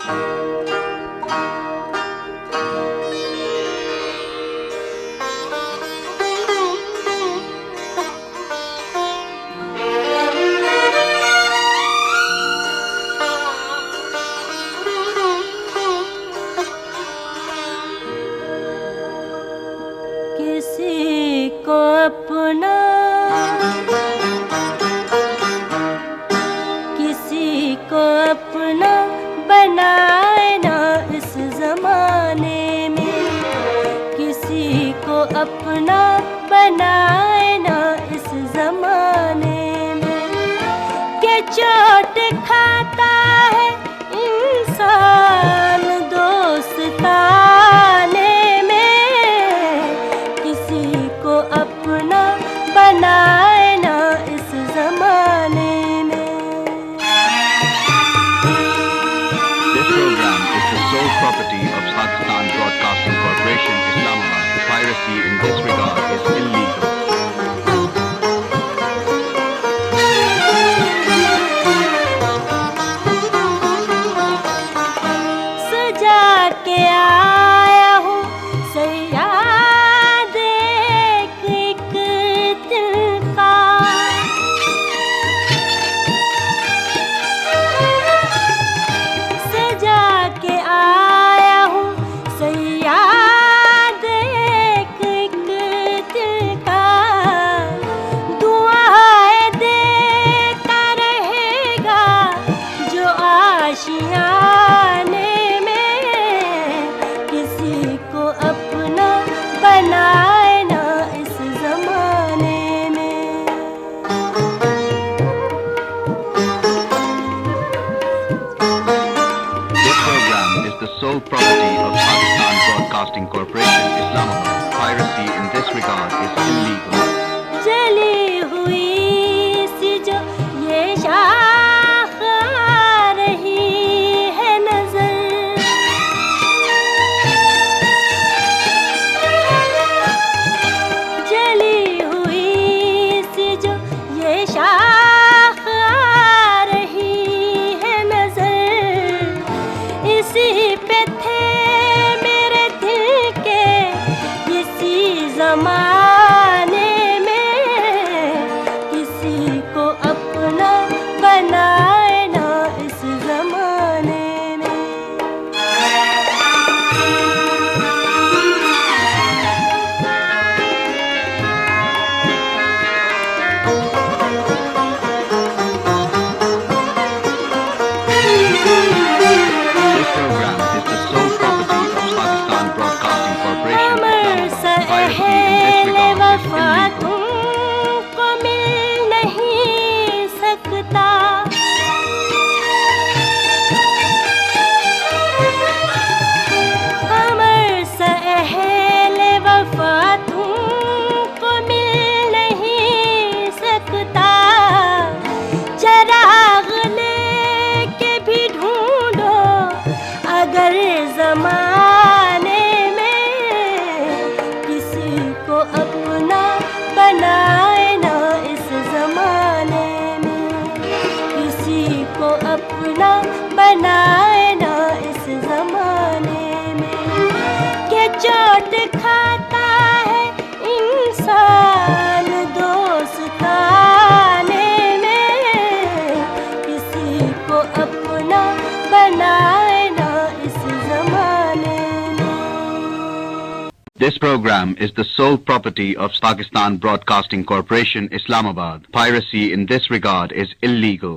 किसी को अपना किसी को अपना बनाए ना इस जमाने में, किसी को अपना बनाए ना इस जमाने में, के चोट खाता है इंसान दोस्ताने में, किसी को अपना बनाए ना इस जमाने में। This program is the sole property of Pakistan Broadcasting Corporation, Islamabad. Piracy in this regard is illegal. सजा के आया हूँ सयाद एक दिल का, सजा के आया हूँ सयाद एक दिल का, दुआएं देता रहेगा जो आशियाने में, किसी को अपना बनाए ना इस जमाने में। This program is the sole property of Pakistan Broadcasting Corporation, Islamabad. Piracy in this regard is illegal. जली हुई सी जो ये शाख आ रही है नजर, जली हुई सी जो ये शाख आ रही है नजर, इसी पे थे मेरे दिल के इसी जमाने में, किसी को अपना बनाए ना इस जमाने में। This program is the sole property of Pakistan Broadcasting Corporation, Amar Islamabad. Piracy in this Sahele regard is वफा illegal. तुमको मिल नहीं सकता, अमर सहेले वफा तुमको मिल नहीं सकता, चराग लेके भी ढूंढो अगर जमाने में, किसी को अपना बनाए ना इस जमाने में, किसी को अपना बनाए ना इस जमाने में, के चोट खाता है इंसान दोस्ताने में, किसी को अपना बनाए ना इस जमाने में। This program is the sole property of Pakistan Broadcasting Corporation, Islamabad. Piracy in this regard is illegal.